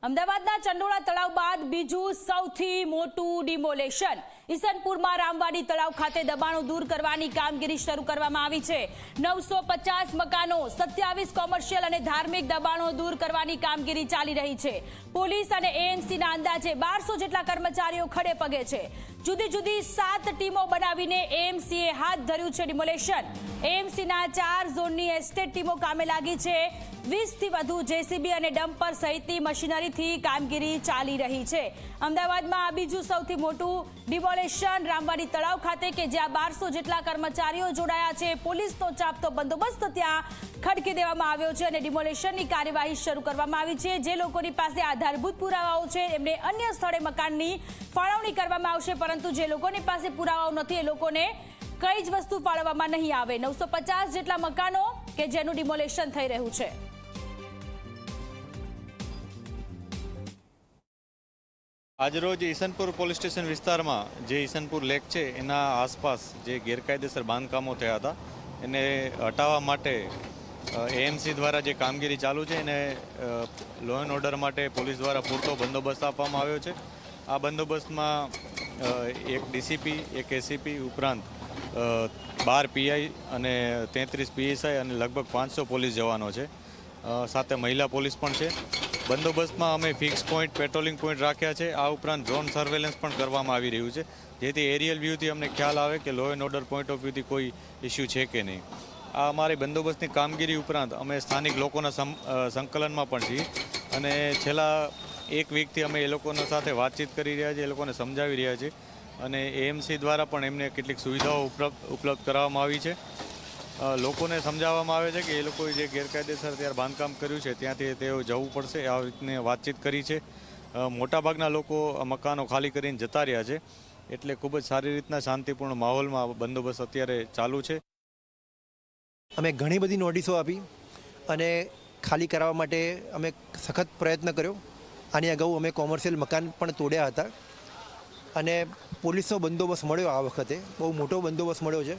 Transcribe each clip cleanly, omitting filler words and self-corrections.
અમદાવાદના ચંડોળા તળાવ બાદ બીજું સૌથી મોટું ડિમોલેશન ઈસનપુરમાં રામવાડી તળાવ ખાતે દબાણો દૂર કરવાની કામગીરી શરૂ કરવામાં આવી છે। 950 મકાનો, 27 કોમર્શિયલ અને ધાર્મિક દબાણો દૂર કરવાની કામગીરી ચાલી રહી છે। પોલીસ અને એએમસીના અંદાજે 1200 જેટલા કર્મચારીઓ ખડે પગે છે। જુદી જુદી 7 ટીમો બનાવીને એએમસીએ હાથ ધર્યું છે ડિમોલેશન। એએમસીના 4 ઝોનની એસ્ટેટ ટીમો કામે લાગી છે। 20 થી વધુ જેસીબી અને ડમ્પર સહિતની મશીનરીથી કામગીરી ચાલી રહી છે। અમદાવાદમાં આ બીજું સૌથી મોટું ડિમોલેશન રામવાડી તળાવ ખાતે કે જ્યાં 1200 જેટલા કર્મચારીઓ જોડાયા છે। પોલીસનો ચાપતો બંદોબસ્ત ત્યાં ખડકી દેવામાં આવ્યો છે અને ડિમોલેશનની કાર્યવાહી શરૂ કરવામાં આવી છે। જે લોકોની પાસે આધારભૂત પુરાવાઓ છે એમને અન્ય સ્થળે મકાનની ફાળવણી કરવામાં આવશે, પરંતુ જે લોકોની પાસે પુરાવાઓ નથી એ લોકોને કઈ જ વસ્તુ ફાળવવામાં નહીં આવે। 950 જેટલા મકાનો કે જેનું ડિમોલેશન થઈ રહ્યું છે। આજરોજ ઈસનપુર પોલીસ સ્ટેશન વિસ્તારમાં જે ઈસનપુર લેક છે એના આસપાસ જે ગેરકાયદેસર બાંધકામો થયા હતા એને હટાવવા માટે એએમસી દ્વારા જે કામગીરી ચાલુ છે એને લો એન્ડ ઓર્ડર માટે પોલીસ દ્વારા પૂરતો બંદોબસ્ત આપવામાં આવ્યો છે। આ બંદોબસ્તમાં એક ડીસીપી, એક એસીપી ઉપરાંત 12 પીઆઈ અને 33 પીએસઆઈ અને લગભગ 500 પોલીસ જવાનો છે। સાથે મહિલા પોલીસ પણ છે। બંદોબસ્તમાં અમે ફિક્સ પોઈન્ટ, પેટ્રોલિંગ પોઈન્ટ રાખ્યા છે। આ ઉપરાંત ડ્રોન સર્વેલન્સ પણ કરવામાં આવી રહ્યું છે, જેથી એરિયલ વ્યૂથી અમને ખ્યાલ આવે કે law and order point of વ્યૂથી કોઈ ઇસ્યુ છે કે નહીં। આ અમારી બંદોબસ્તની કામગીરી ઉપરાંત અમે સ્થાનિક લોકોના સંકલનમાં પણ છીએ અને છેલ્લા એક વીકથી અમે એ લોકોના સાથે વાતચીત કરી રહ્યા છીએ, એ લોકોને સમજાવી રહ્યા છીએ અને એએમસી દ્વારા પણ એમને કેટલીક સુવિધાઓ ઉપલબ્ધ કરાવવામાં આવી છે। લોકોને સમજાવવામાં આવે છે કે એ લોકોએ જે ગેરકાયદેસર ત્યારે બાંધકામ કર્યું છે ત્યાંથી તેઓ જવું પડશે, આ રીતની વાતચીત કરી છે। મોટાભાગના લોકો મકાનો ખાલી કરીને જતા રહ્યા છે, એટલે ખૂબ જ સારી રીતના શાંતિપૂર્ણ માહોલમાં બંદોબસ્ત અત્યારે ચાલુ છે। અમે ઘણી બધી નોટિસો આપી અને ખાલી કરાવવા માટે અમે સખત પ્રયત્ન કર્યો। આની અગાઉ અમે કોમર્શિયલ મકાન પણ તોડ્યા હતા અને પોલીસનો બંદોબસ્ત મળ્યો। આ વખતે બહુ મોટો બંદોબસ્ત મળ્યો છે।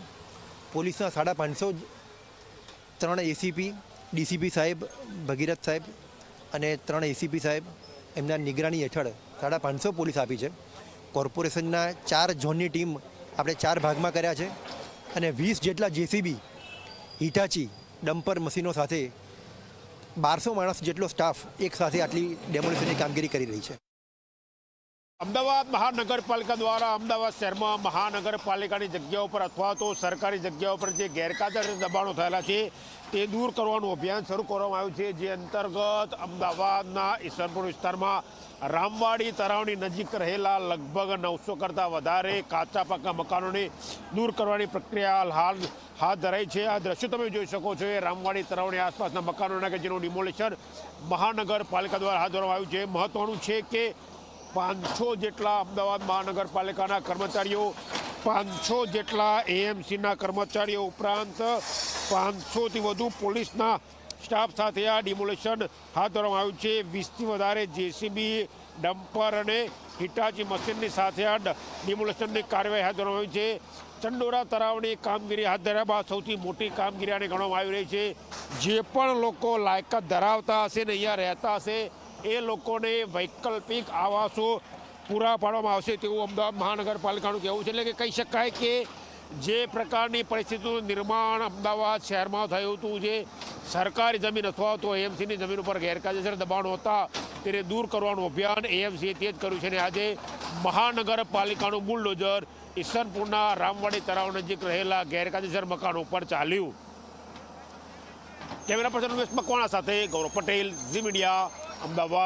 પોલીસના 550 3 એસીપી, ડીસીપી સાહેબ, ભગીરથ સાહેબ અને 3 એસીપી સાહેબ એમના નિગરાની હેઠળ 550 પોલીસ આપી છે। કોર્પોરેશનના 4 ઝોનની ટીમ આપણે 4 ભાગમાં કર્યા છે અને 20 જેટલા જેસીબી, હિટાચી, ડમ્પર મશીનો સાથે 1200 માણસ જેટલો સ્ટાફ એક સાથે આટલી ડેમોલિશનની કામગીરી કરી રહી છે। અમદાવાદ મહાનગરપાલિકા દ્વારા અમદાવાદ શહેરમાં મહાનગરપાલિકાની જગ્યાઓ પર અથવા તો સરકારી જગ્યાઓ પર જે ગેરકાયદેસર દબાણો થયેલા છે તે દૂર કરવાનું અભિયાન શરૂ કરવામાં આવ્યું છે, જે અંતર્ગત અમદાવાદના ઈસનપુર વિસ્તારમાં રામવાડી તળાવની નજીક રહેલા લગભગ 900 કરતાં વધારે કાચા પાકા મકાનોને દૂર કરવાની પ્રક્રિયા હાલ હાથ ધરાઈ છે। આ દ્રશ્યો તમે જોઈ શકો છો એ રામવાડી તળાવની આસપાસના મકાનોના કે જેનું ડિમોલિશન મહાનગરપાલિકા દ્વારા હાથ ધરવામાં આવ્યું છે। મહત્વનું છે કે 500 જેટલા અમદાવાદ મહાનગરપાલિકાના કર્મચારીઓ, 500 જેટલા એએમસીના કર્મચારીઓ ઉપરાંત 500થી વધુ પોલીસના સ્ટાફ સાથે આ ડિમોલેશન હાથ ધરવામાં આવ્યું છે। 20થી વધારે જેસીબી, ડમ્પર અને હિટાચી મશીનની સાથે આ ડિમોલેશનની કાર્યવાહી હાથ ધરવામાં આવી છે। ચંડોળા તળાવની કામગીરી હાથ ધર્યા બાદ સૌથી મોટી કામગીરી આને ગણવામાં આવી રહી છે। જે પણ લોકો લાયકાત ધરાવતા હશે ને અહીંયા રહેતા હશે એ લોકોને વૈકલ્પિક આવાસો પૂરા પાડવામાં આવશે તેવું અમદાવાદ મહાનગરપાલિકાનું કહેવું છે। એટલે કે કહી શકાય કે જે પ્રકારની પરિસ્થિતિનું નિર્માણ અમદાવાદ શહેરમાં થયું હતું, જે સરકારી જમીન અથવા તો એએમસીની જમીન ઉપર ગેરકાયદેસર દબાણો હતા તેને દૂર કરવાનું અભિયાન એએમસીએ તે જ કર્યું છે અને આજે મહાનગરપાલિકાનું બુલડોઝર ઈસનપુરના રામવાડી તળાવ નજીક રહેલા ગેરકાયદેસર મકાનો ઉપર ચાલ્યું। કેમેરા પર્સન ઉમેશ મકવાણા સાથે ગૌરવ પટેલ, ઝી મીડિયા, અમદાવાદ।